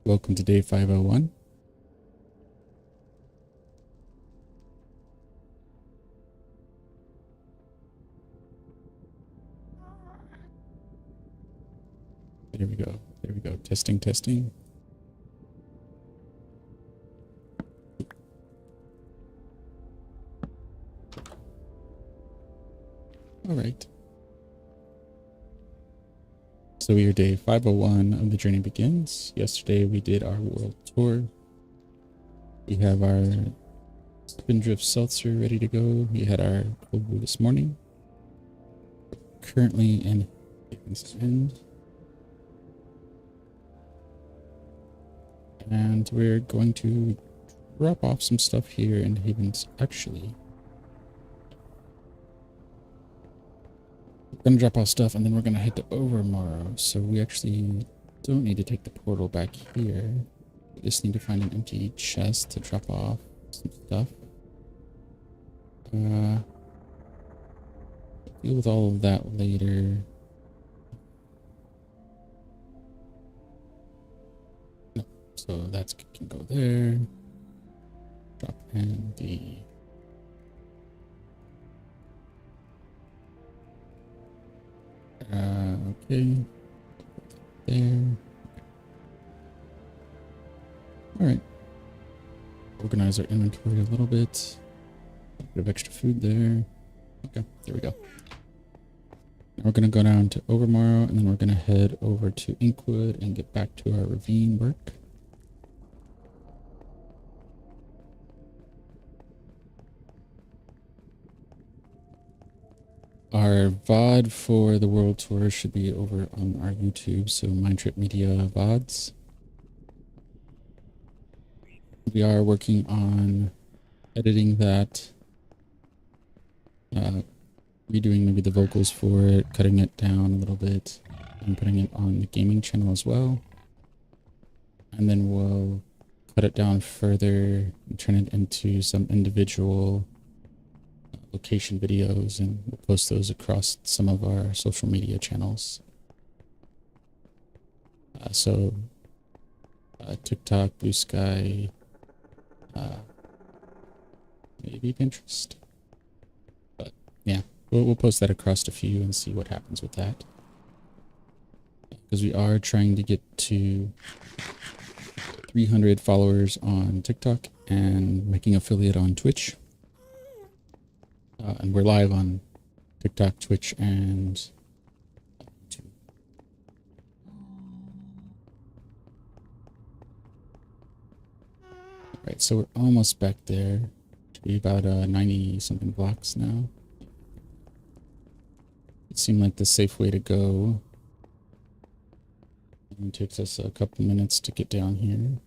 Welcome to day 501. There we go. There we go. Testing, testing. All right. So we are day 501 of the journey begins. Yesterday we did our world tour. We have our Spindrift Seltzer ready to go. We had our cold brew this morning. Currently in Haven's End. And we're going to drop off some stuff here in Haven's. Actually, we're going to drop off stuff and then we're going to head to Overmorrow. So we actually don't need to take the portal back here. We just need to find an empty chest to drop off some stuff. Deal with all of that later. No, so that can go there. Drop in the okay. There. All right. Organize our inventory a little bit. A bit of extra food there. Okay, there we go. Now we're going to go down to Overmorrow, and then we're going to head over to Inkwood and get back to our ravine work. Our VOD for the world tour should be over on our YouTube, so Mindtrip Media VODs. We are working on editing that, redoing maybe the vocals for it, cutting it down a little bit, and putting it on the gaming channel as well. And then we'll cut it down further and turn it into some individual location videos, and we'll post those across some of our social media channels. TikTok, Blue Sky, maybe Pinterest. But yeah, we'll post that across a few and see what happens with that. Because we are trying to get to 300 followers on TikTok and making affiliate on Twitch. And we're live on TikTok, Twitch, and YouTube. Alright, so we're almost back there. Should be about 90 something blocks now. It seemed like the safe way to go. It takes us a couple minutes to get down here.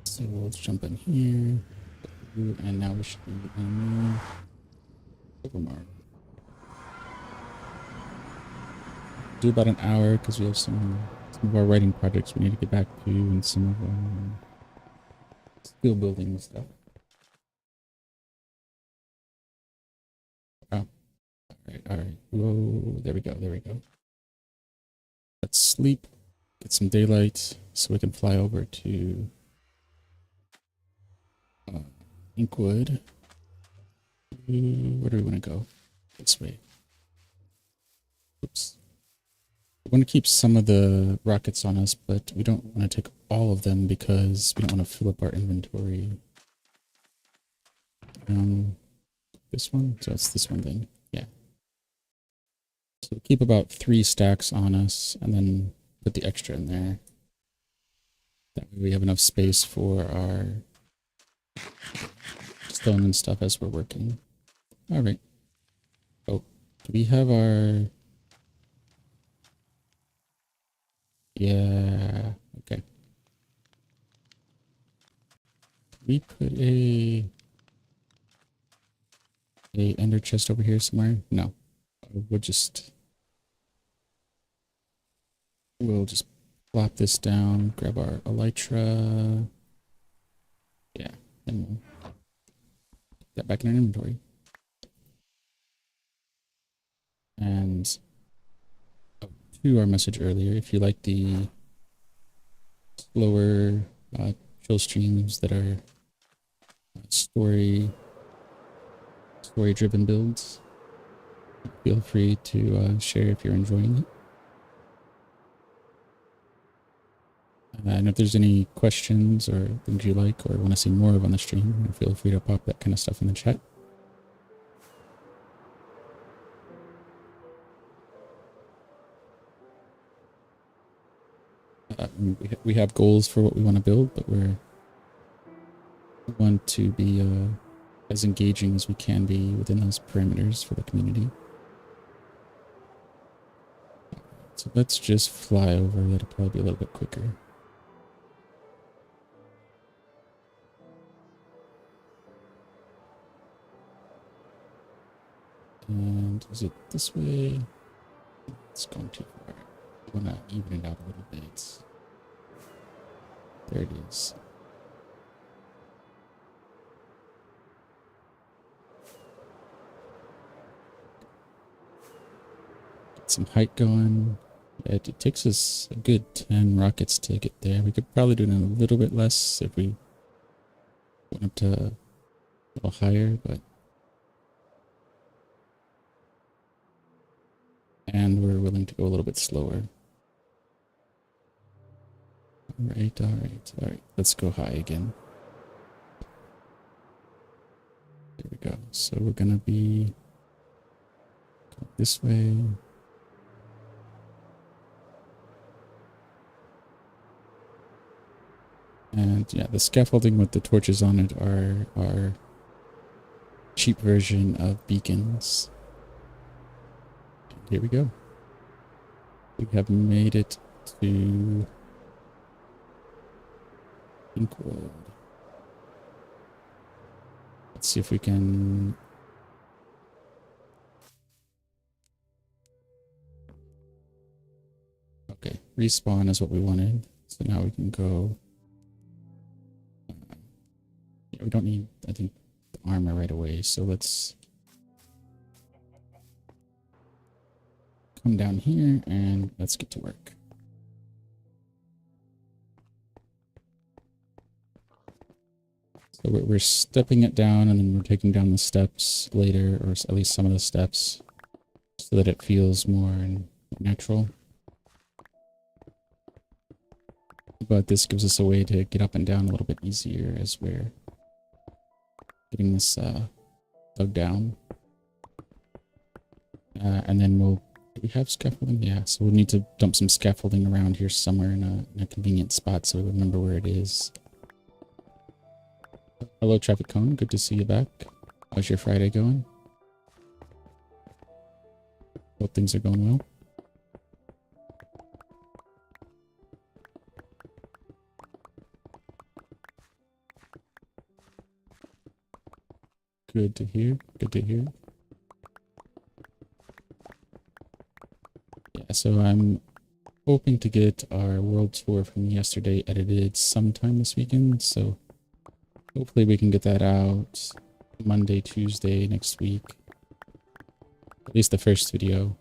So let's jump in here, and now we should be in Overmorrow. Do about an hour because we have some of our writing projects we need to get back to, and some of our skill building stuff. Oh, all right. Whoa, there we go. There we go. Let's sleep, get some daylight, so we can fly over to Inkwood. Where do we want to go? This way. Oops. We want to keep some of the rockets on us, but we don't want to take all of them because we don't want to fill up our inventory. This one? So it's this one then. Yeah. So keep about 3 stacks on us and then put the extra in there. That way we have enough space for our stone and stuff as we're working. All right. Oh, do we have our... Yeah, okay. We put a ender chest over here somewhere? No. We'll just plop this down, grab our elytra. Yeah, and we'll get that back in our inventory. And to our message earlier, if you like the slower chill streams that are story driven builds, feel free to share if you're enjoying it. And if there's any questions or things you like or want to see more of on the stream, feel free to pop that kind of stuff in the chat. We have goals for what we want to build, but we want to be as engaging as we can be within those parameters for the community. So let's just fly over. That'll probably be a little bit quicker. And is it this way? It's going too far. I want to even it out a little bit. There it is. Get some height going. It takes us a good 10 rockets to get there. We could probably do it in a little bit less if we went up to a little higher, but... And we're willing to go a little bit slower. Alright, alright, alright. Let's go high again. There we go. So we're gonna be going this way. And yeah, the scaffolding with the torches on it are our cheap version of beacons. And here we go. We have made it to Inkwood. Let's see if we can... Okay, respawn is what we wanted. So now we can go... Yeah, we don't need, I think, the armor right away. So let's come down here and let's get to work. So we're stepping it down and then we're taking down the steps later, or at least some of the steps, so that it feels more natural. But this gives us a way to get up and down a little bit easier as we're getting this dug down. And then do we have scaffolding? Yeah, so we'll need to dump some scaffolding around here somewhere in a convenient spot so we remember where it is. Hello, Traffic Cone. Good to see you back. How's your Friday going? Hope things are going well. Good to hear. Good to hear. Yeah, so I'm hoping to get our world tour from yesterday edited sometime this weekend, so hopefully we can get that out Monday, Tuesday next week. At least the first video.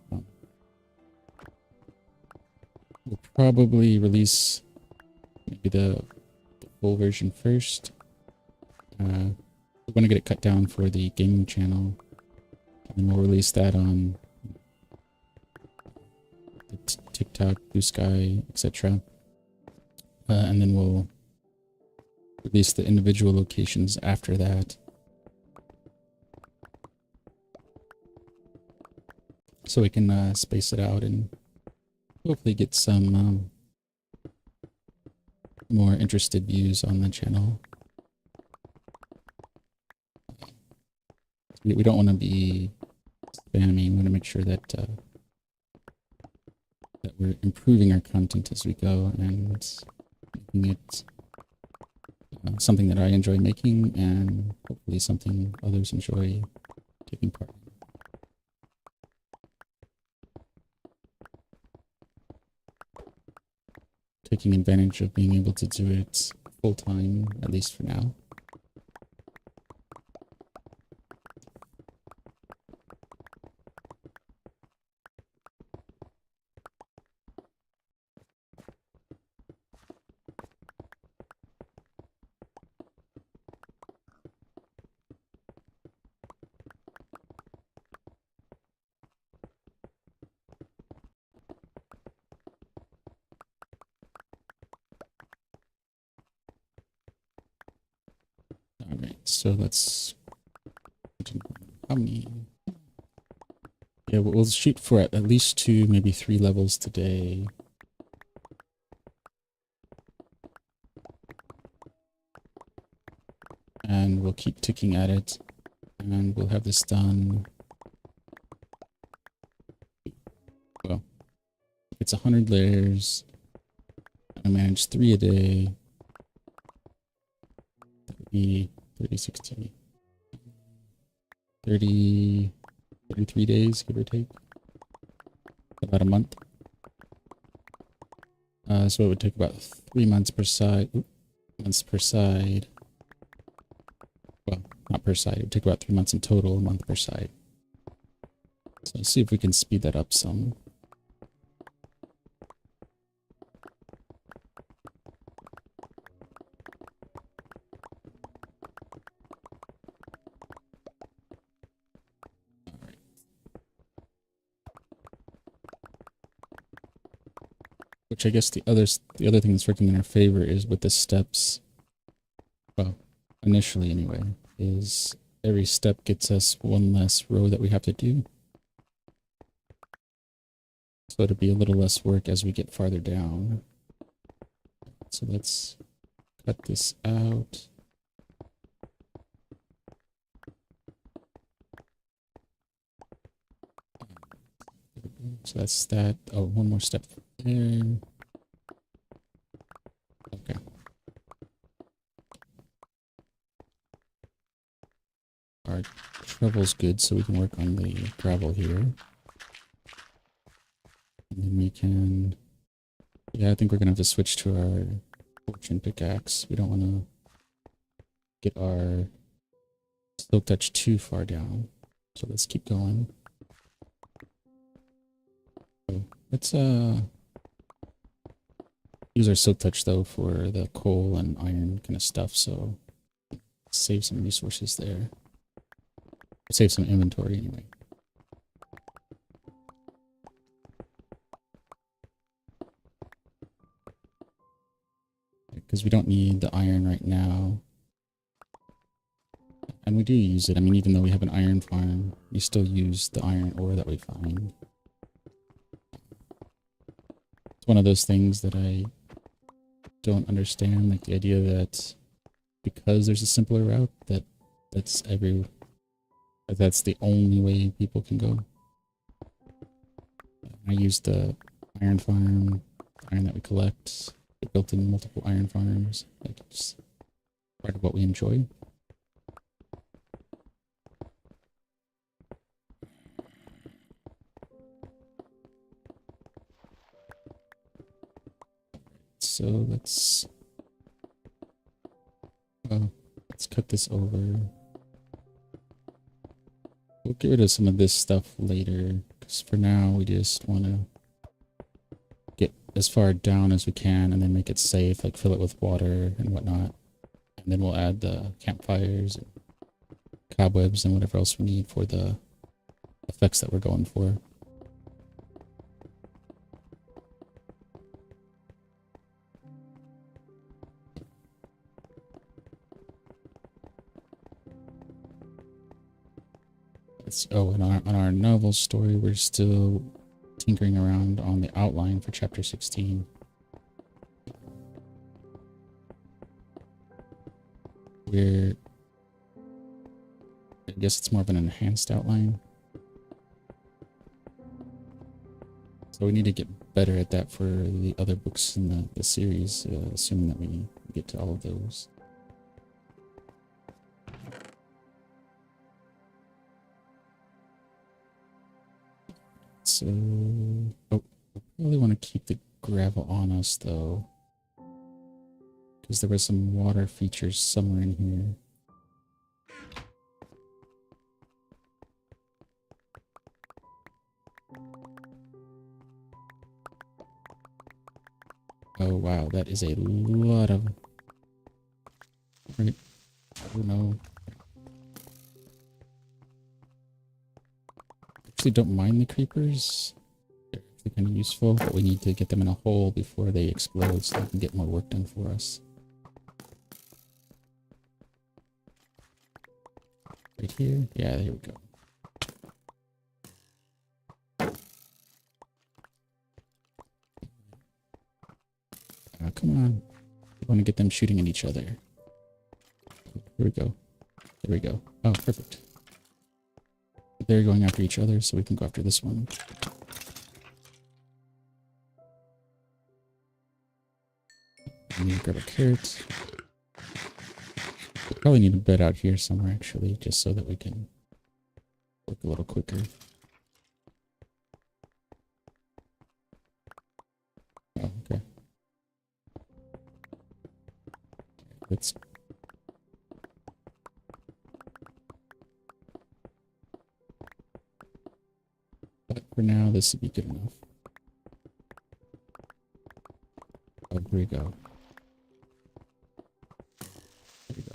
We'll probably release maybe the full version first. We're going to get it cut down for the gaming channel. And then we'll release that on the TikTok, Blue Sky, etc. And then we'll release the individual locations after that. So we can space it out and hopefully get some more interested views on the channel. We don't want to be spamming. We want to make sure that that we're improving our content as we go and making it something that I enjoy making and hopefully something others enjoy taking part in. Taking advantage of being able to do it full time, at least for now. Alright, so let's how many? Yeah, we'll shoot for at least 2, maybe 3 levels today. And we'll keep ticking at it. And we'll have this done. Well, it's 100 layers. I manage 3 a day. That would be 30, 60, 30, 33 days, give or take. About a month. So it would take about 3 months per side. Months per side. Well, not per side. It would take about 3 months in total, a month per side. So let's see if we can speed that up some. Which I guess the other thing that's working in our favor is with the steps. Well, initially anyway, is every step gets us 1 less row that we have to do. So it'll be a little less work as we get farther down. So let's cut this out. So that's that. Oh, 1 more step there. Okay. Our shovel's good, so we can work on the gravel here. And then we can... Yeah, I think we're gonna have to switch to our fortune pickaxe. We don't want to get our silk touch too far down. So let's keep going. So let's use our silk touch though for the coal and iron kind of stuff, so save some resources there. Save some inventory anyway. Because we don't need the iron right now. And we do use it. I mean, even though we have an iron farm, we still use the iron ore that we find. It's one of those things that I don't understand, like the idea that because there's a simpler route, that's the only way people can go. I use the iron farm, iron that we collect. We built in multiple iron farms. Like, it's part of what we enjoy. So let's cut this over. We'll get rid of some of this stuff later, because for now we just want to get as far down as we can and then make it safe, like fill it with water and whatnot. And then we'll add the campfires, and cobwebs, and whatever else we need for the effects that we're going for. Oh, and on our novel story, we're still tinkering around on the outline for chapter 16. I guess it's more of an enhanced outline. So we need to get better at that for the other books in the series, assuming that we get to all of those. So, I really want to keep the gravel on us though, because there were some water features somewhere in here. Oh wow, that is a lot of... Right. Oh no. Actually don't mind the creepers. They're actually kind of useful, but we need to get them in a hole before they explode so they can get more work done for us. Right here. Yeah, there we go. Come on. We want to get them shooting at each other. Here we go. There we go. Oh, perfect. They're going after each other, so we can go after this one. I need to grab a carrot. We probably need a bed out here somewhere, actually, just so that we can work a little quicker. Oh, okay. Let's... But for now, this would be good enough. Oh, here we go. There we go.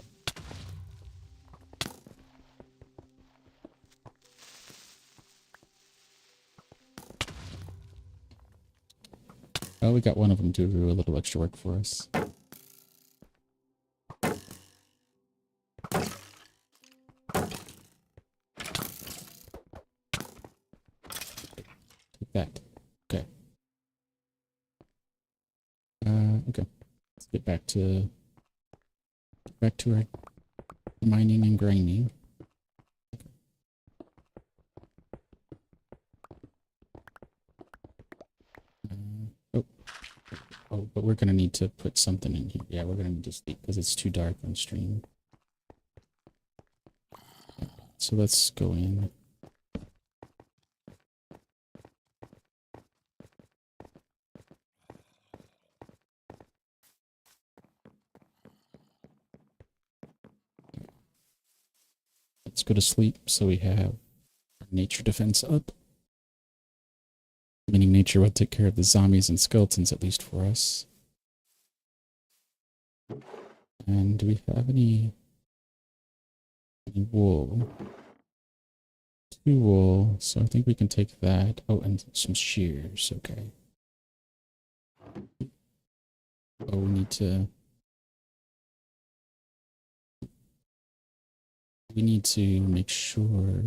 Oh, we got one of them to do a little extra work for us. Take that. Okay. Okay. Let's get back to our mining and grinding. Oh. Oh, but we're gonna need to put something in here. Yeah, we're gonna need to sleep because it's too dark on stream. So let's go in. Let's go to sleep so we have our nature defense up. Meaning nature will take care of the zombies and skeletons, at least for us. And do we have any wool? 2 wool, so I think we can take that. Oh, and some shears, okay. Oh, we need to make sure.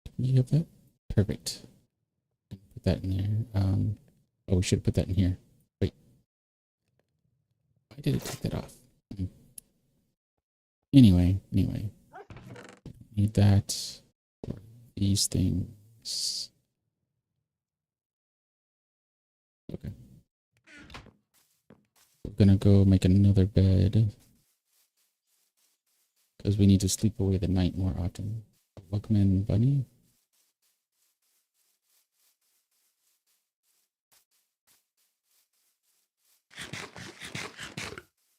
Do we have that? Perfect. Put that in there. Oh, we should put that in here. Wait. Why did it take that off? Anyway. Need that for these things. Okay. We're gonna go make another bed. Because we need to sleep away the night more often. Welcome in, Bunny.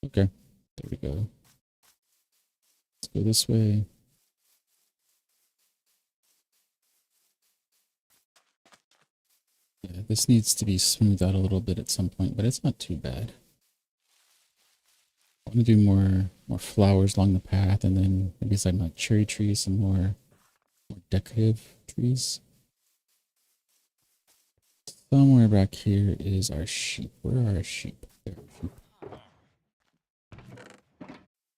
Okay, there we go. Let's go this way. Yeah, this needs to be smoothed out a little bit at some point, but it's not too bad. I want to do more flowers along the path, and then maybe some like cherry trees, some more decorative trees. Somewhere back here is our sheep. Where are our sheep? There are sheep.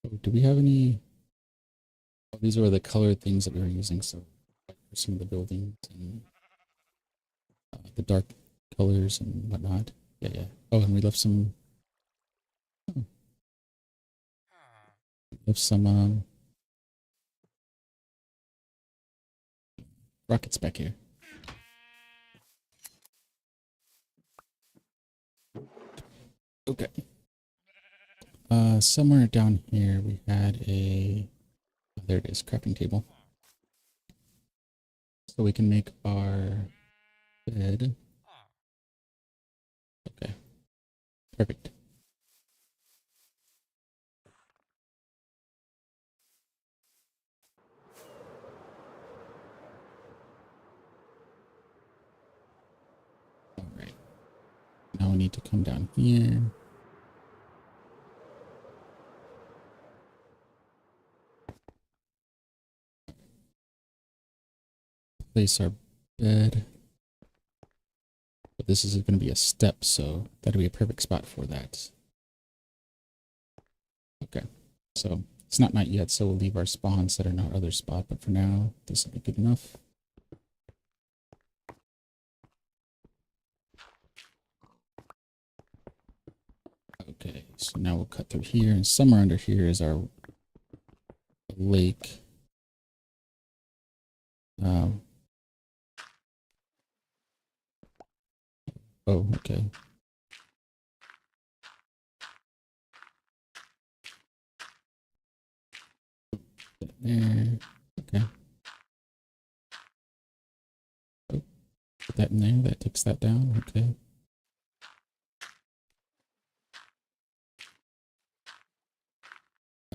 Oh, do we have any? Oh, these are the colored things that we were using. So for some of the buildings and the dark colors and whatnot. Yeah. Oh, and we left some. Oh, left some rockets back here. Okay. Somewhere down here we had a, oh, there it is, crafting table. So we can make our bed. Okay. Perfect. All right. Now we need to come down here. Place our bed. But this is going to be a step, so that'll be a perfect spot for that. Okay, so it's not night yet, so we'll leave our spawn set in our other spot, but for now, this will be good enough. Okay, so now we'll cut through here, and somewhere under here is our lake. Um, oh, okay. There. Okay. Oh, put that in there. That takes that down. Okay.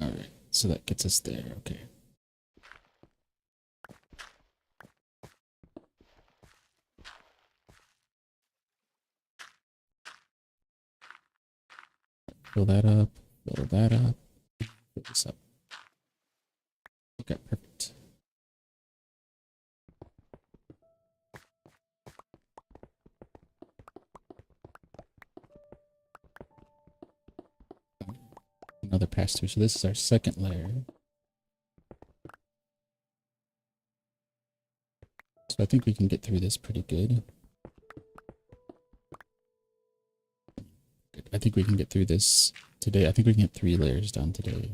All right. So that gets us there. Okay. Fill that up. Fill that up. Fill this up. Okay. Perfect. Another pass through. So this is our second layer. So I think we can get through this pretty good. I think we can get through this today. I think we can get 3 layers done today.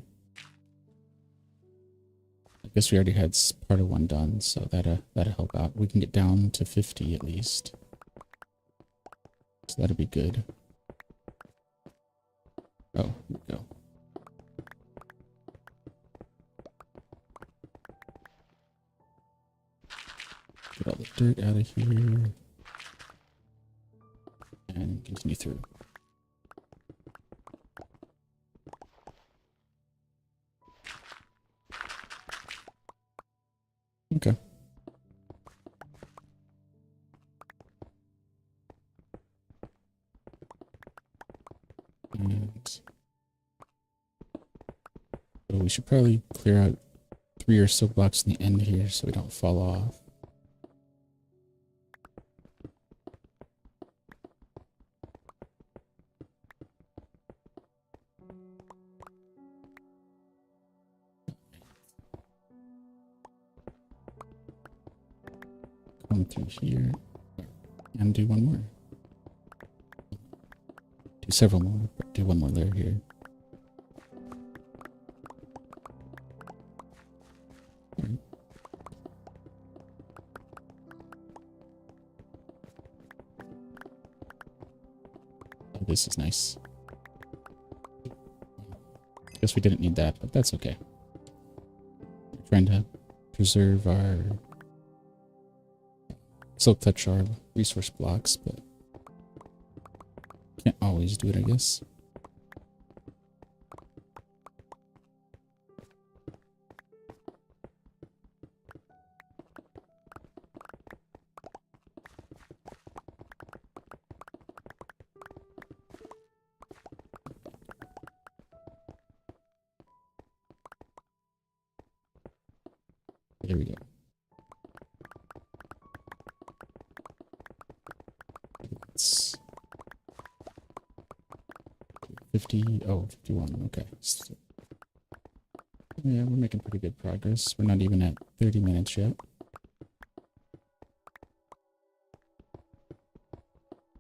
I guess we already had part of one done, so that'll help out. We can get down to 50 at least. So that'll be good. Oh, here we go. Get all the dirt out of here. And continue through. Okay. And so we should probably clear out 3 or so blocks in the end here so we don't fall off. Come through here and do one more. Do several more, but do one more layer here. Right. Oh, this is nice. Guess we didn't need that, but that's okay. We're trying to preserve our Silk Touch, our resource blocks, but can't always do it, I guess. There we go. It's 50. Oh, 51. Okay. So, yeah, we're making pretty good progress. We're not even at 30 minutes yet.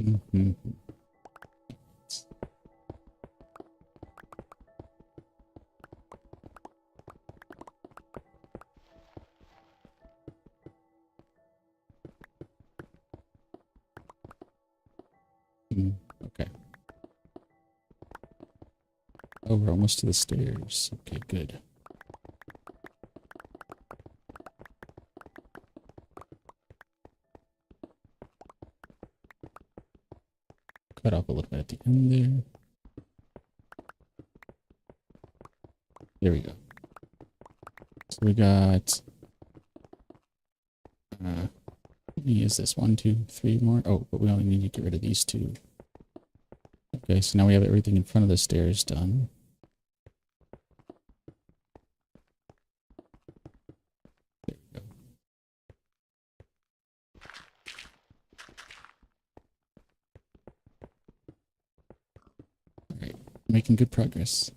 Mm-hmm. Okay. Oh, we're almost to the stairs. Okay, good. Cut off a little bit at the end there. There we go. So we got how many is this? 1, 2, 3 more. Oh, but we only need to get rid of these 2. Okay, so now we have everything in front of the stairs done. There we go. All right, making good progress.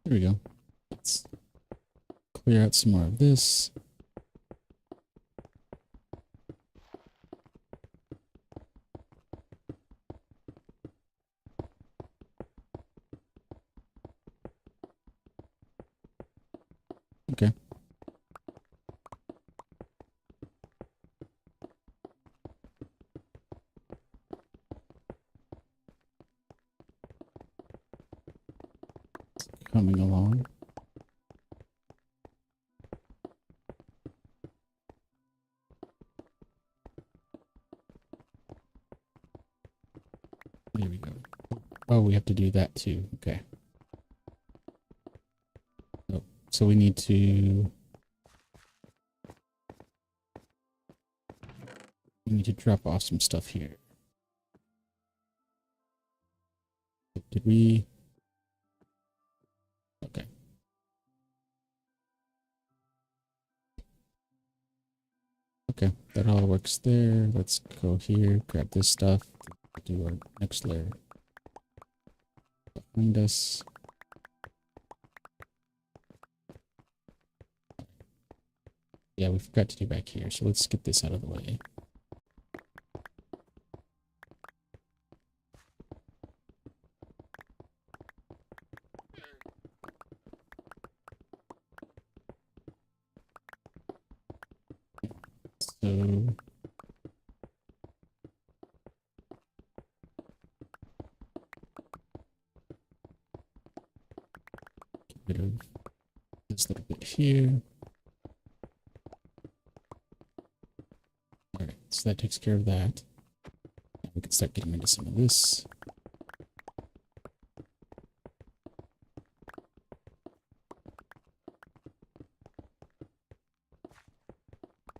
There we go. Let's clear out some more of this. Okay. Coming along. There we go. Oh, we have to do that too. Okay. Oh, so we need to drop off some stuff here. Did we? Okay. Okay, that all works there. Let's go here, grab this stuff, do our next layer behind us. Yeah, we forgot to do back here, so let's get this out of the way. So get rid of this little bit here. All right, so that takes care of that. Now we can start getting into some of this.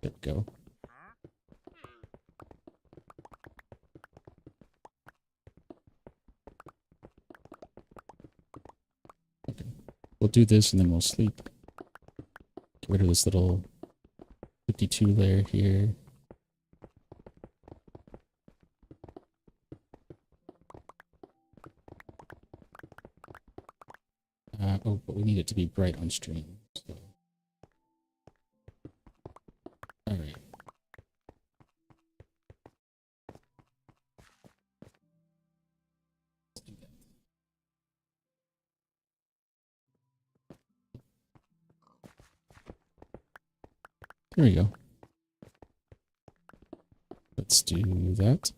There we go. Okay, we'll do this and then we'll sleep. Get rid of this little 52 layer here. Oh, but we need it to be bright on stream. So. All right. There we go. Let's do that.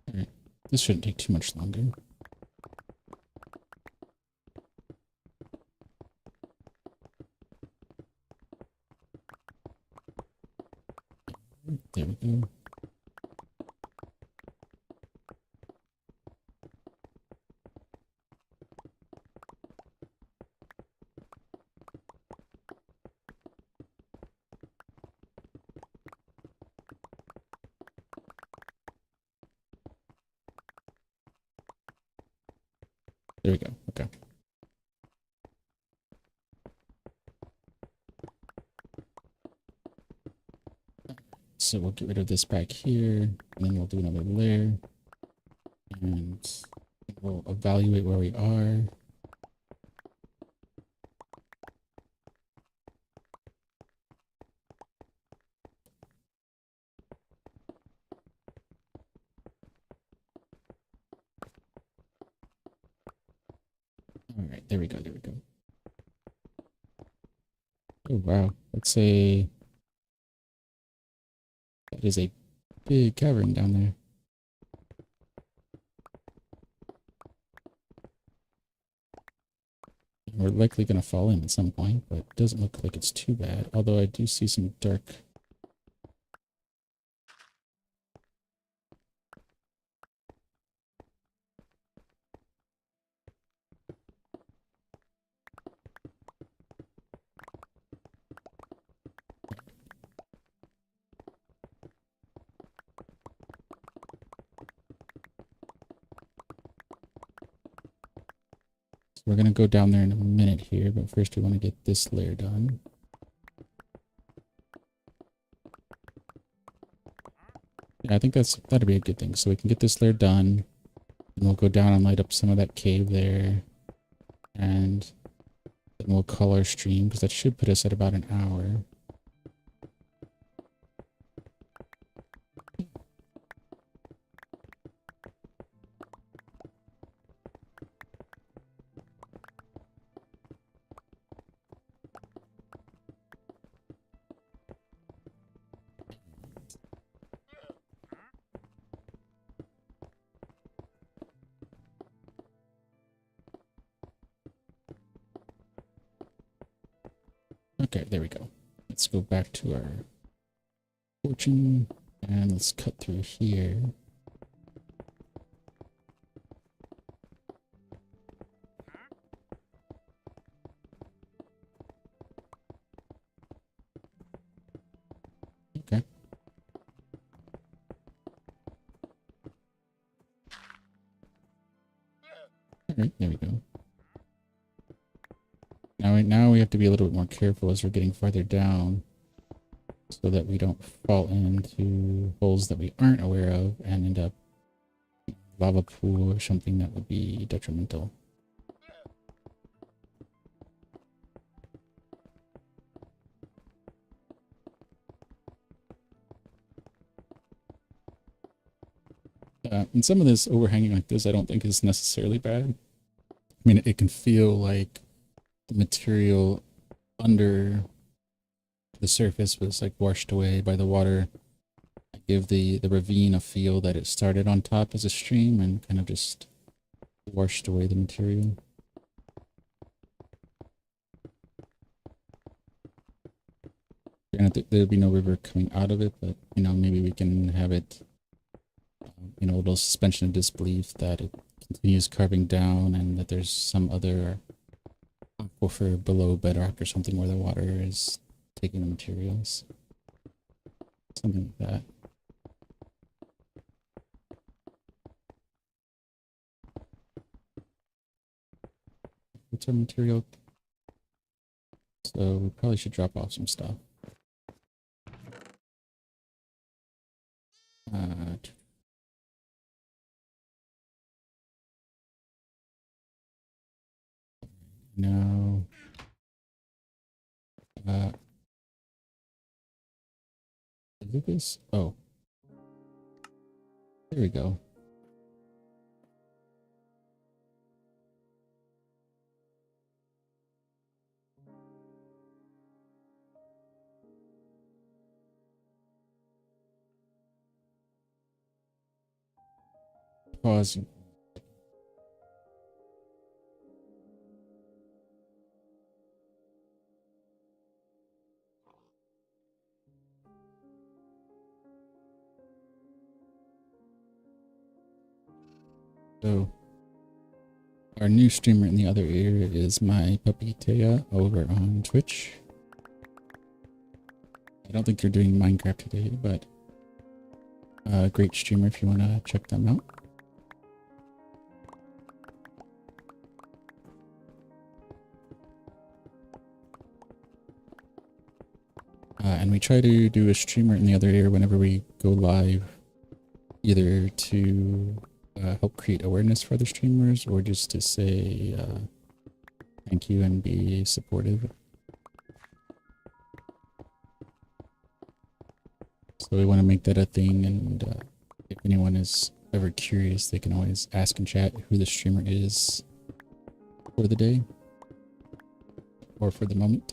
All right. This shouldn't take too much longer. There we go. There we go. Okay. So we'll get rid of this back here, and then we'll do another layer, and we'll evaluate where we are. All right, there we go. There we go. Oh wow, that is a big cavern down there. We're likely going to fall in at some point, but it doesn't look like it's too bad. Although I do see some dark. we're gonna go down there in a minute here, but first we want to get this layer done. Yeah, I think that'd be a good thing. So we can get this layer done, and we'll go down and light up some of that cave there, and then we'll call our stream because that should put us at about an hour. Okay, there we go. Let's go back to our fortune and let's cut through here. Okay. All right, there we go. Now we have to be a little bit more careful as we're getting farther down so that we don't fall into holes that we aren't aware of and end up lava pool or something that would be detrimental. And some of this overhanging like this I don't think is necessarily bad. I mean, it can feel like the material under the surface was like washed away by the water. Give the ravine a feel that it started on top as a stream and kind of just washed away the material. Granted, there'll be no river coming out of it, but you know, maybe we can have it, you know, a little suspension of disbelief that it continues carving down and that there's some other aquifer below bedrock or something where the water is taking the materials. Something like that. What's our material? So we probably should drop off some stuff. No. Is it this? Oh. There we go. Pausing. So, our new streamer in the other ear is my puppy Taya over on Twitch. I don't think they're doing Minecraft today, but a great streamer if you want to check them out. And we try to do a streamer in the other ear whenever we go live, either to help create awareness for other streamers or just to say thank you and be supportive. So we want to make that a thing, and if anyone is ever curious, they can always ask in chat who the streamer is for the day or for the moment.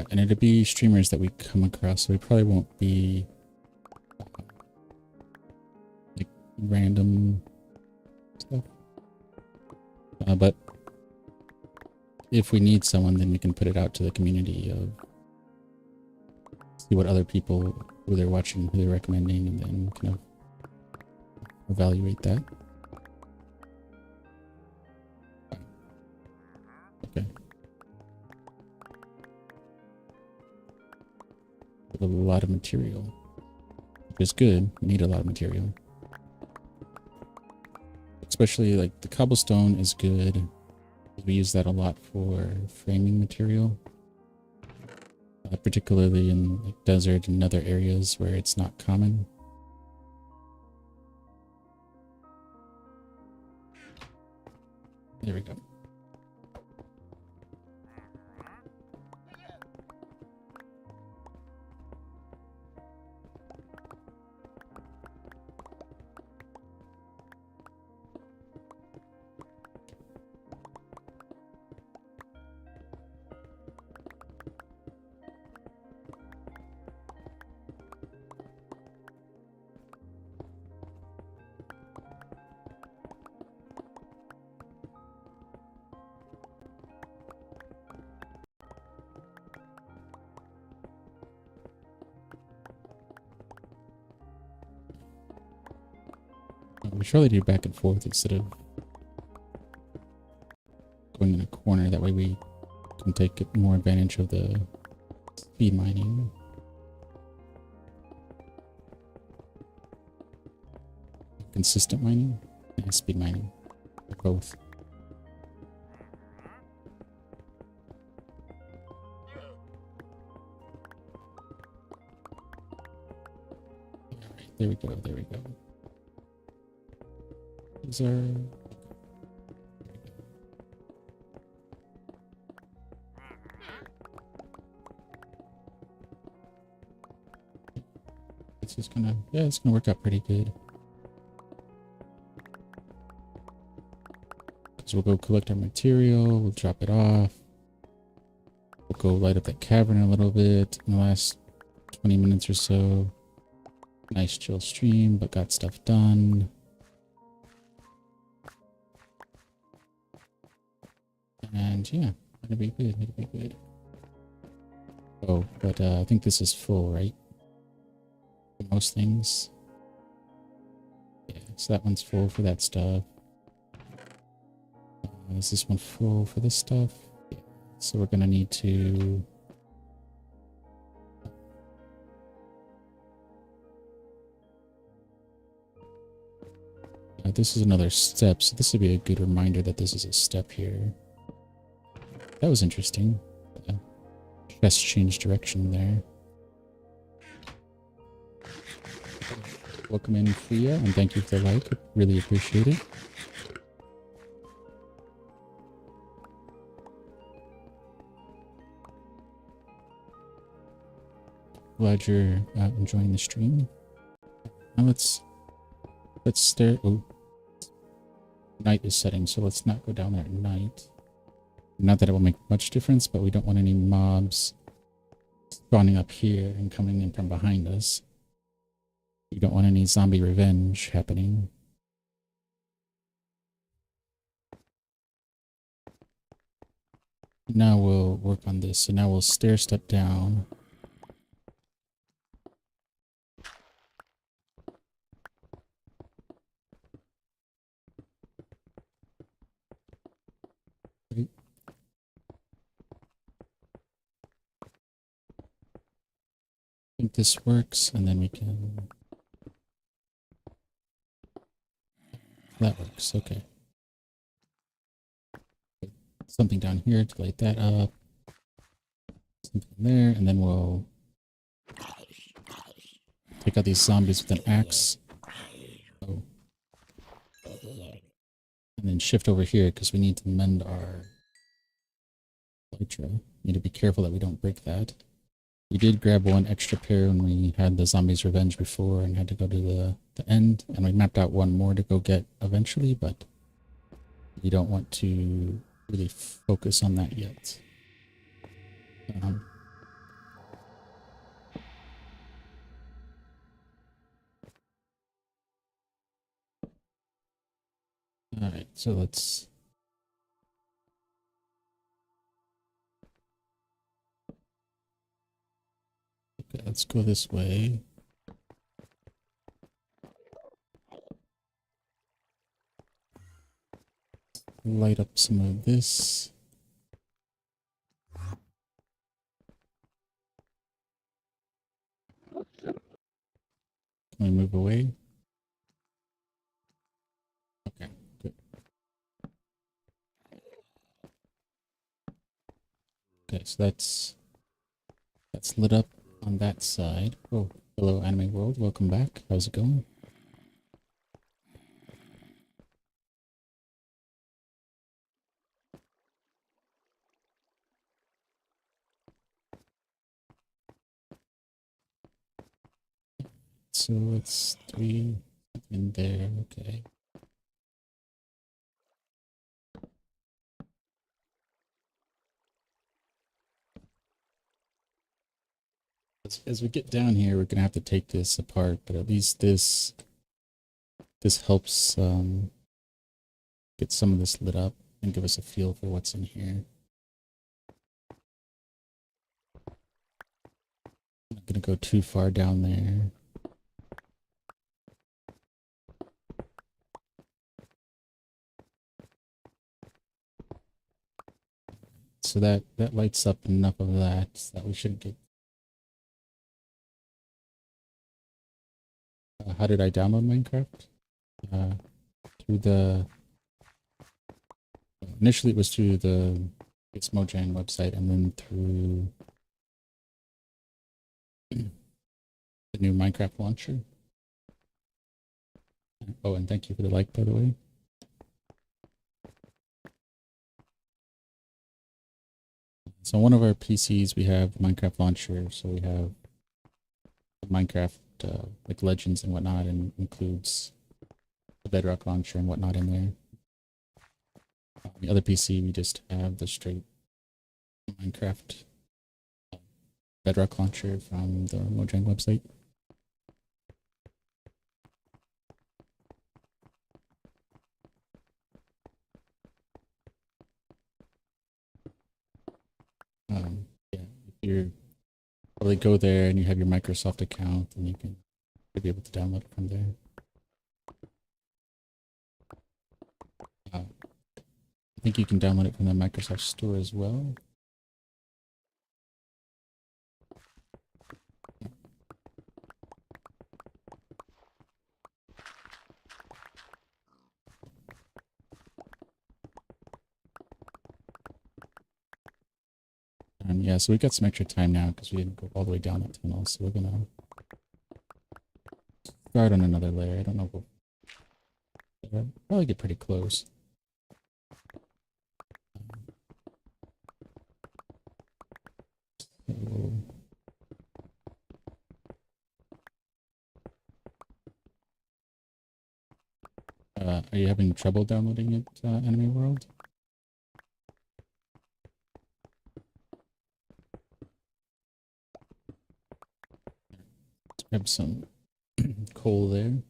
And it'll be streamers that we come across, so we probably won't be like random stuff. But if we need someone, then we can put it out to the community of see what other people who they're watching, who they're recommending, and then kind of evaluate that. Okay. A lot of material. which is good. We need a lot of material. Especially like the cobblestone is good. We use that a lot for framing material. Particularly in like desert and other areas where it's not common. There we go. We should really do back and forth instead of going in a corner. That way we can take more advantage of the speed mining. Consistent mining and speed mining. Both. Alright, there we go, there we go. These are... It's just gonna... Yeah, it's gonna work out pretty good. So we'll go collect our material, we'll drop it off. We'll go light up that cavern a little bit in the last 20 minutes or so. Nice chill stream, but got stuff done. And yeah, it'll be good, it'll be good. Oh, but I think this is full, right? For most things. Yeah, so that one's full for that stuff. Is this one full for this stuff? Yeah. So we're gonna need to... this is another step, so this would be a good reminder that this is a step here. That was interesting. Best change direction there. Welcome in, Fia, and thank you for the like. Really appreciate it. Glad you're enjoying the stream. Now let's stare. Oh, night is setting, so let's not go down there at night. Not that it will make much difference, but we don't want any mobs spawning up here and coming in from behind us. We don't want any zombie revenge happening. Now we'll work on this. So now we'll stair step down. Right. I think this works, and then we can... That works, okay. Something down here to light that up. Something there, and then we'll take out these zombies with an axe. Oh. And then shift over here because we need to mend our elytra. Need to be careful that we don't break that. We did grab one extra pair when we had the zombies revenge before and had to go to the end, and we mapped out one more to go get eventually, but you don't want to really focus on that yet. Alright, so let's... Okay, let's go this way. Light up some of this. move away? Okay, good. Okay, so that's lit up on that side. Oh, hello, Anime World. Welcome back. How's it going? So it's 3 in there. Okay. As we get down here, we're gonna have to take this apart, but at least this helps get some of this lit up and give us a feel for what's in here. I'm not gonna go too far down there. So that lights up enough of that so that we shouldn't get. How did I download Minecraft? Through the initially it was through the Mojang website, and then through the new Minecraft launcher. Oh, and thank you for the like, by the way. So on one of our PCs, we have Minecraft launcher. So we have Minecraft like Legends and whatnot, and includes the Bedrock launcher and whatnot in there. On the other PC, we just have the straight Minecraft Bedrock launcher from the Mojang website. Yeah, if you probably go there and you have your Microsoft account, then you can be able to download it from there. I think you can download it from the Microsoft Store as well. Yeah, so we got some extra time now because we didn't go all the way down that tunnel. So we're gonna start on another layer. I don't know. We'll probably get pretty close. Are you having trouble downloading it, Anime World? Let's grab some coal there.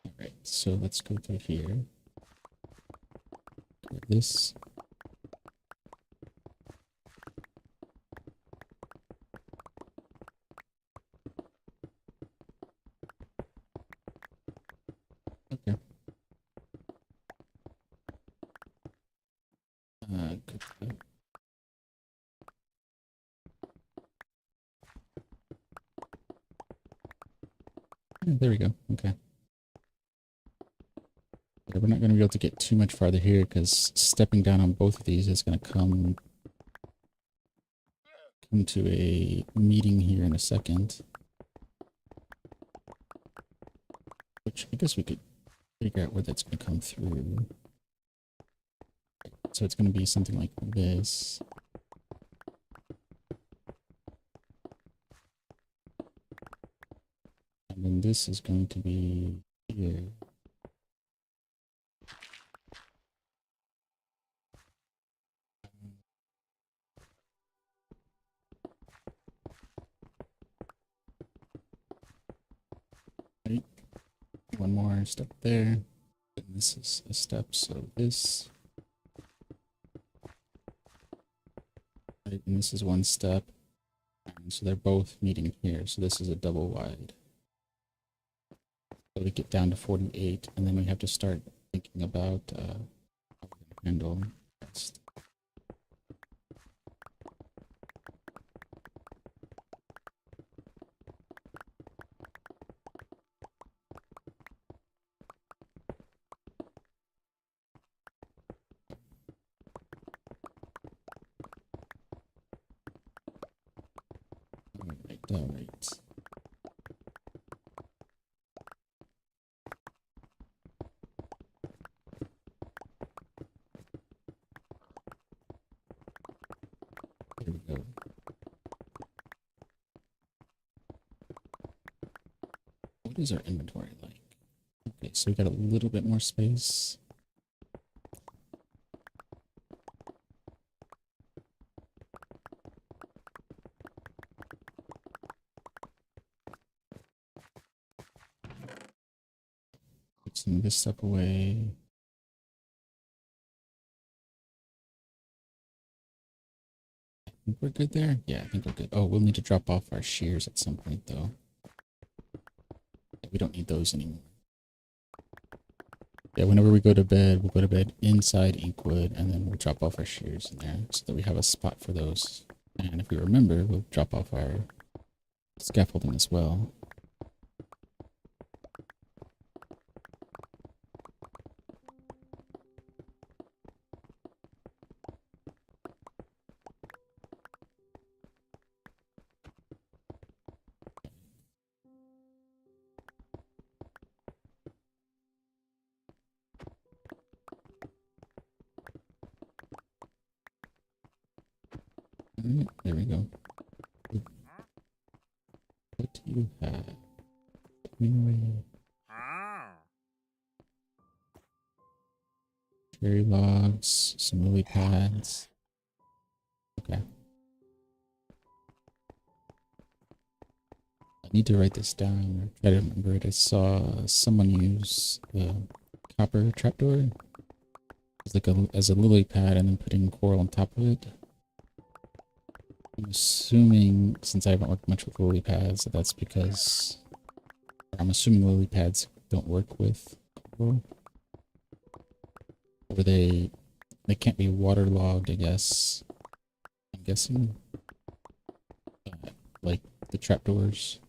All right, so let's go through here. Grab this. Okay. Good. There we go. Okay. Yeah, we're not going to be able to get too much farther here because stepping down on both of these is going to come to a meeting here in a second. Which I guess we could figure out where that's going to come through. So it's going to be something like this. And then this is going to be here. Right. One more step there. And this is a step, so this. Right, and this is one step. And so they're both meeting here. So this is a double wide. So we get down to 48, and then we have to start thinking about how we're going to handle the rest. All right. There we go. What is our inventory like? Okay, so we got a little bit more space. Put some of this stuff away. I think we're good there. Yeah, I think we're good. Oh, we'll need to drop off our shears at some point, though. We don't need those anymore. Yeah, whenever we go to bed, we'll go to bed inside Inkwood, and then we'll drop off our shears in there so that we have a spot for those. And if we remember, we'll drop off our scaffolding as well. Alright, there we go. What do you have? Anyway. Cherry logs, some lily pads. Okay. I need to write this down or try to remember it. I saw someone use the copper trapdoor as like as a lily pad and then putting coral on top of it. I'm assuming, since I haven't worked much with lily pads, that's because I'm assuming lily pads don't work with coral. Or they can't be waterlogged, I guess. I'm guessing. Like the trapdoors.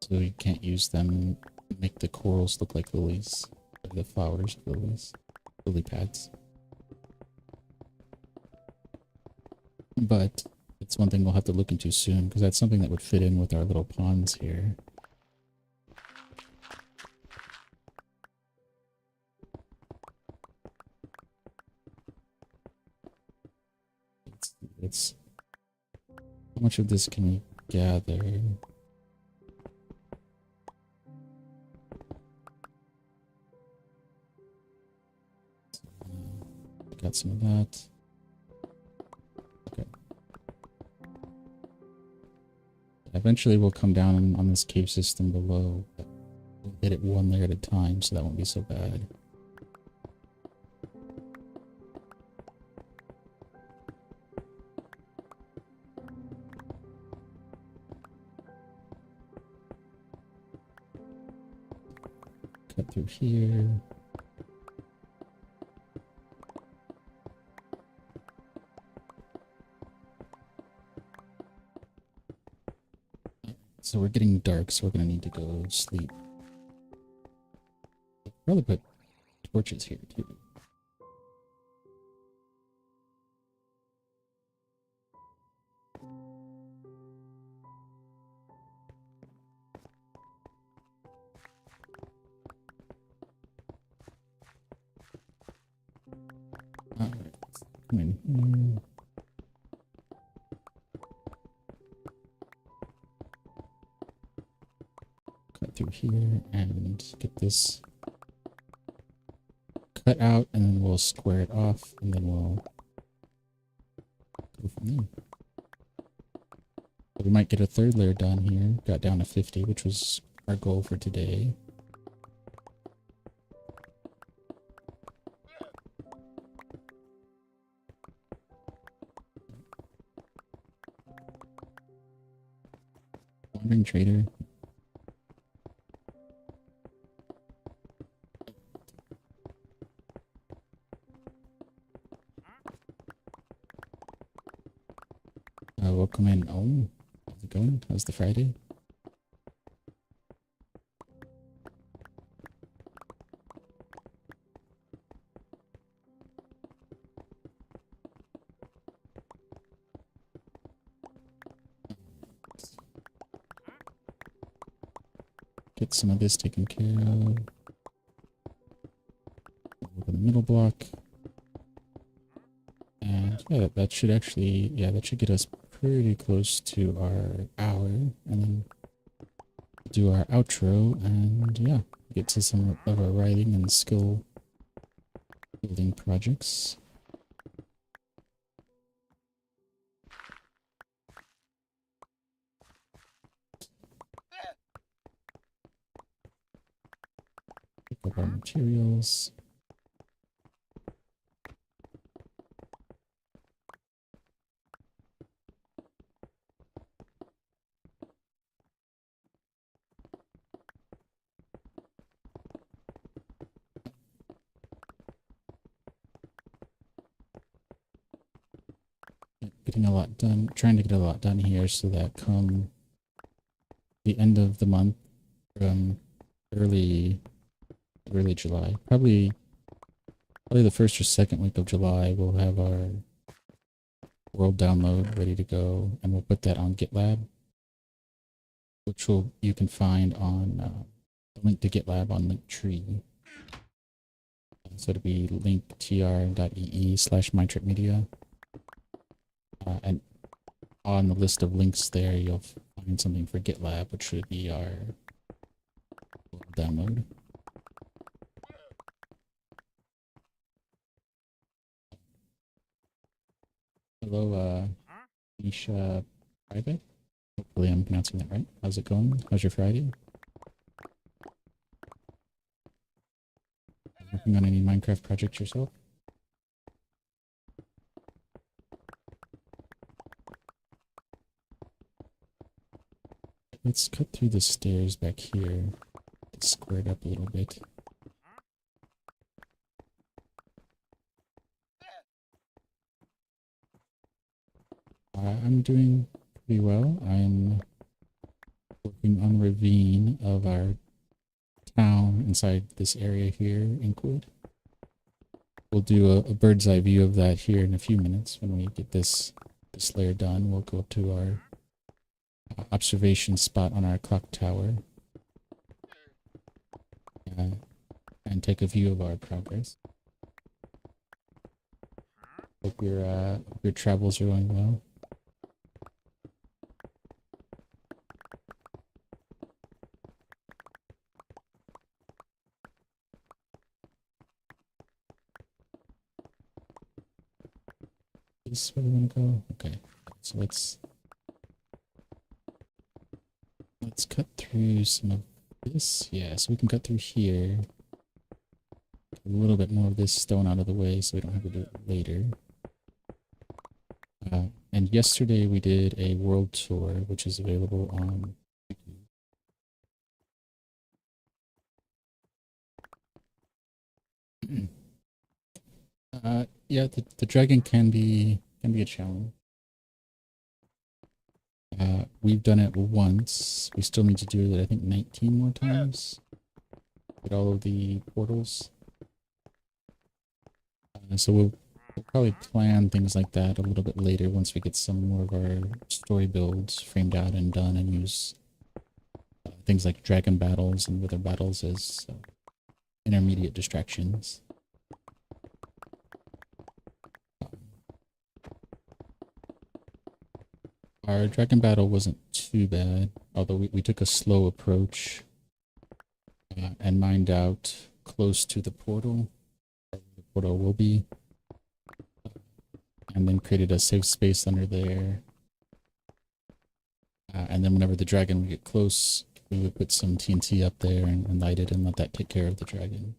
So you can't use them and make the corals look like lilies. Or the flowers of lilies. Lily pads. But it's one thing we'll have to look into soon, because that's something that would fit in with our little ponds here. It's how much of this can we gather? Got some of that. Okay. Eventually we'll come down on this cave system below. But we'll hit it one layer at a time, so that won't be so bad. Cut through here. So we're getting dark, so we're gonna need to go sleep. Probably put torches here too. Alright, come in here. Cut through here and get this cut out, and then we'll square it off, and then we'll go from there. But we might get a third layer done here. Got down to 50, which was our goal for today. Wandering trader. Welcome in. Oh, how's it going? How's the Friday? Get some of this taken care of. Over the middle block. And yeah, that should actually, yeah, that should get us pretty close to our hour. And then do our outro and yeah, get to some of our writing and skill building projects. Pick up our materials. Getting a lot done, trying to get a lot done here so that come the end of the month, early July, probably the first or second week of July, we'll have our world download ready to go, and we'll put that on GitLab, which you can find on the link to GitLab on Linktree. So it'll be linktr.ee/mytripmedia. And on the list of links there, you'll find something for GitLab, which would be our download. Hello, Nisha Private. Hopefully I'm pronouncing that right. How's it going? How's your Friday? Working on any Minecraft projects yourself? Let's cut through the stairs back here. It's squared up a little bit. I'm doing pretty well. I'm working on a ravine of our town inside this area here, Inkwood. We'll do a bird's eye view of that here in a few minutes. When we get this layer done, we'll go up to our observation spot on our clock tower and take a view of our progress. Hope your travels are going well. Is this where we want to go? Okay, so let's cut through some of this. Yeah, so we can cut through here. A little bit more of this stone out of the way so we don't have to do it later. And yesterday we did a world tour, which is available on YouTube. Yeah, the dragon can be a challenge. We've done it once. We still need to do it, I think, 19 more times. Get all of the portals. So we'll probably plan things like that a little bit later once we get some more of our story builds framed out and done and use things like dragon battles and wither battles as intermediate distractions. Our dragon battle wasn't too bad, although we took a slow approach and mined out close to the portal, where the portal will be, and then created a safe space under there. And then whenever the dragon would get close, we would put some TNT up there and light it and let that take care of the dragon.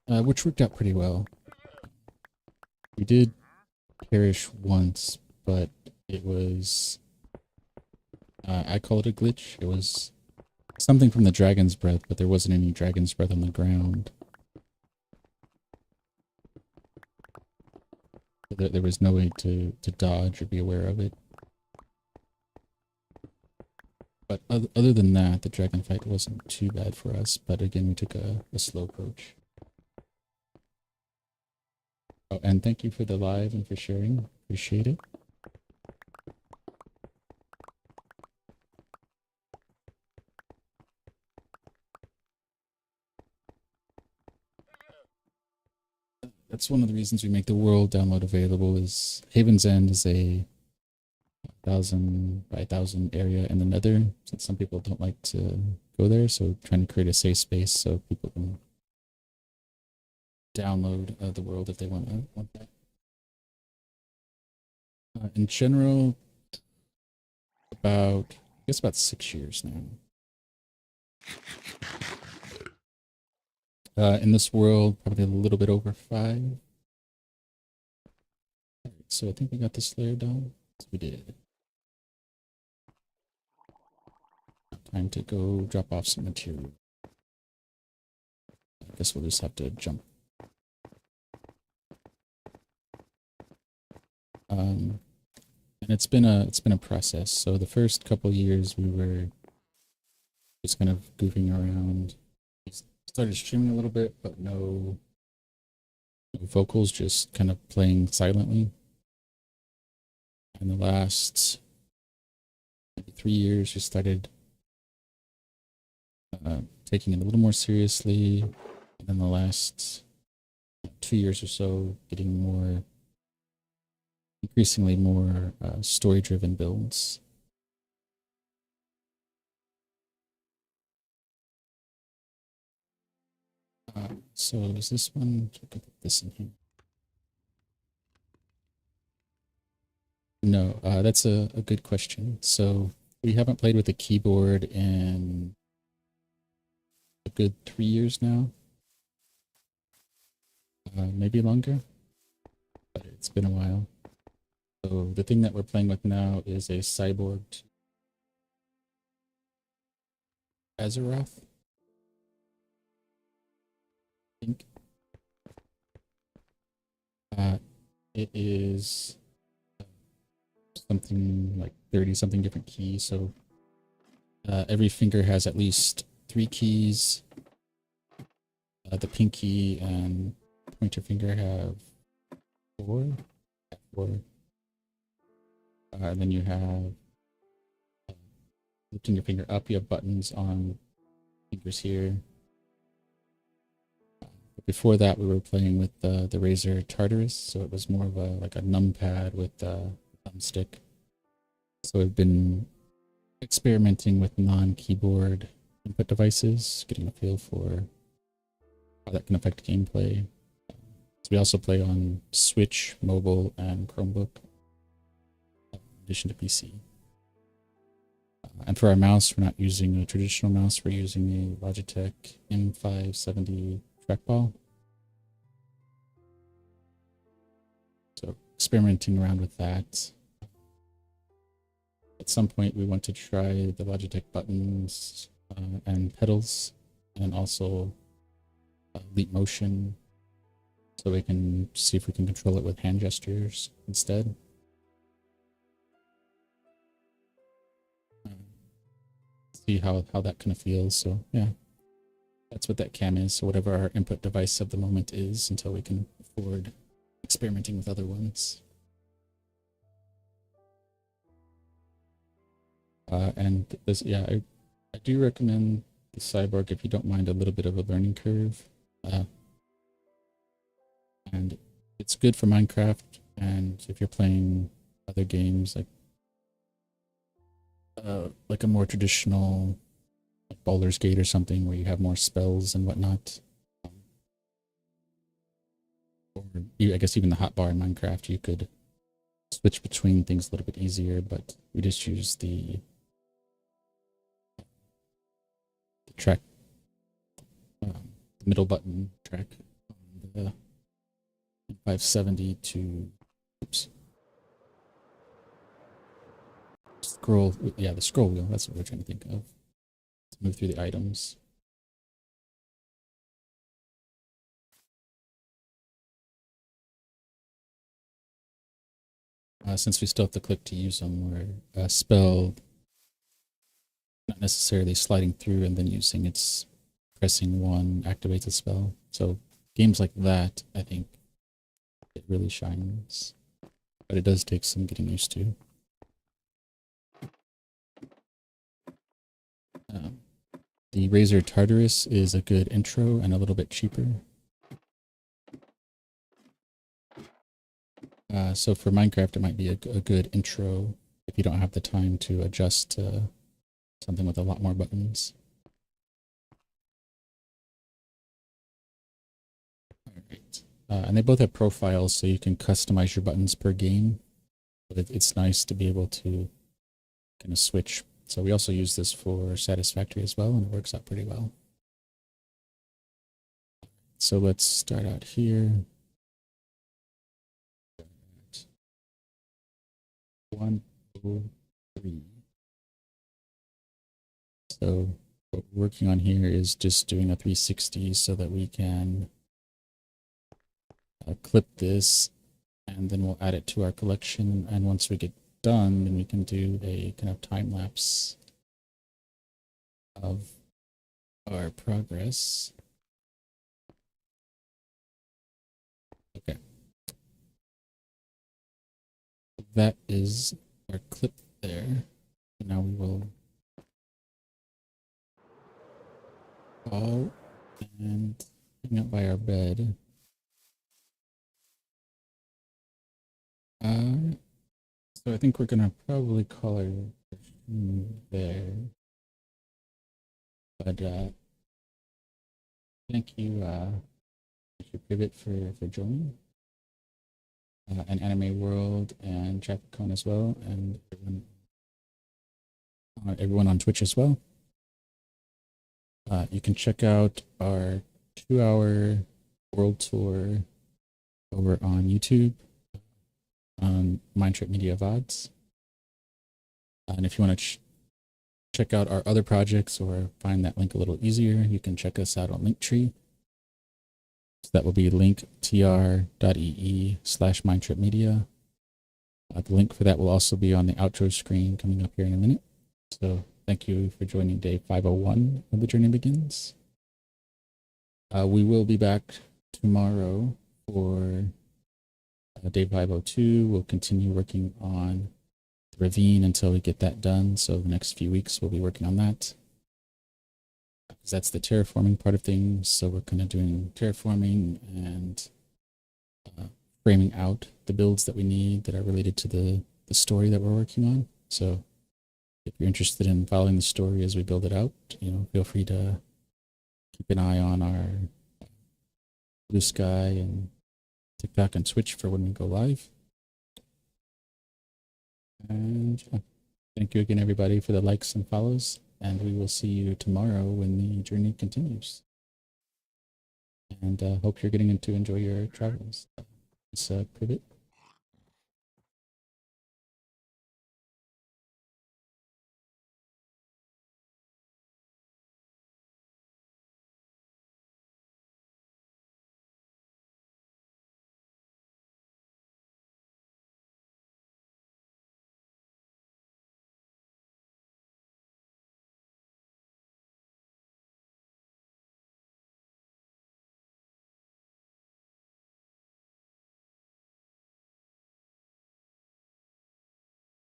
Which worked out pretty well. We did perish once, but it was I call it a glitch. It was something from the dragon's breath, but there wasn't any dragon's breath on the ground. There was no way to dodge or be aware of it. But other than that, the dragon fight wasn't too bad for us. But again, we took a slow approach. Oh, and thank you for the live and for sharing. Appreciate it. That's one of the reasons we make the world download available. Is Haven's End is a 1,000 by 1,000 area in the Nether, since some people don't like to go there. So trying to create a safe space so people can download the world if they want that. In general, I guess about 6 years now. In this world, probably a little bit over 5. So I think we got this layer done. Yes, we did. Time to go drop off some material. I guess we'll just have to jump. And it's been a process. So the first couple years we were just kind of goofing around. We started streaming a little bit, but no vocals, just kind of playing silently. And the last 3 years, we started taking it a little more seriously. And then the last 2 years or so, getting increasingly more story-driven builds. So is this one? I can put this in here. No, that's a good question. So we haven't played with a keyboard in a good 3 years now. Maybe longer, but it's been a while. So the thing that we're playing with now is a Cyborg Azeroth, I think. It is something like 30 something different keys. So every finger has at least 3 keys. The pinky and pointer finger have 4. And then you have lifting your finger up. You have buttons on fingers here. Before that, we were playing with the Razer Tartarus, so it was more of like a numpad with a thumbstick. So I've been experimenting with non-keyboard input devices, getting a feel for how that can affect gameplay. So we also play on Switch, mobile, and Chromebook, in addition to PC. And for our mouse, we're not using a traditional mouse, we're using a Logitech M570 trackball. So experimenting around with that. At some point, we want to try the Logitech buttons and pedals, and also Leap Motion, so we can see if we can control it with hand gestures instead. See how that kind of feels. So yeah, that's what that cam is. So whatever our input device of the moment is, until we can afford experimenting with other ones. And this, yeah, I do recommend the Cyborg if you don't mind a little bit of a learning curve. And it's good for Minecraft, and if you're playing other games like a more traditional like Baldur's Gate or something where you have more spells and whatnot. Or I guess even the hotbar in Minecraft, you could switch between things a little bit easier, but we just use the track, the middle button track on the 570 to, oops, scroll, yeah, the scroll wheel. That's what we're trying to think of. To move through the items. Since we still have to click to use them, where a spell, not necessarily sliding through and then using its pressing one activates a spell. So games like that, I think, it really shines. But it does take some getting used to. The Razor Tartarus is a good intro and a little bit cheaper. So for Minecraft, it might be a good intro if you don't have the time to adjust to something with a lot more buttons. All right. And they both have profiles, so you can customize your buttons per game. But it's nice to be able to kind of switch. So we also use this for Satisfactory as well, and it works out pretty well. So let's start out here. 103. So what we're working on here is just doing a 360 so that we can clip this, and then we'll add it to our collection. And once we get done, then we can do a kind of time lapse of our progress. Okay. That is our clip there. Now we will call and hang out by our bed. So I think we're gonna probably call her there. But thank you, Pivot for joining. And Anime World and Trafficcon as well, and everyone on Twitch as well. You can check out our 2-hour world tour over on YouTube on Mindtrip Media VODs. And if you want to check out our other projects or find that link a little easier, you can check us out on Linktree. So that will be linktr.ee/mindtripmedia. The link for that will also be on the outro screen coming up here in a minute. So thank you for joining day 501 of The Journey Begins. We will be back tomorrow for day 502. We'll continue working on the ravine until we get that done. So the next few weeks we'll be working on that. Because that's the terraforming part of things. So we're kind of doing terraforming and framing out the builds that we need that are related to the story that we're working on. So if you're interested in following the story as we build it out, feel free to keep an eye on our Blue Sky and TikTok and Twitch for when we go live. And thank you again, everybody, for the likes and follows. And we will see you tomorrow when the journey continues. And hope you're getting to enjoy your travels. It's Pivot.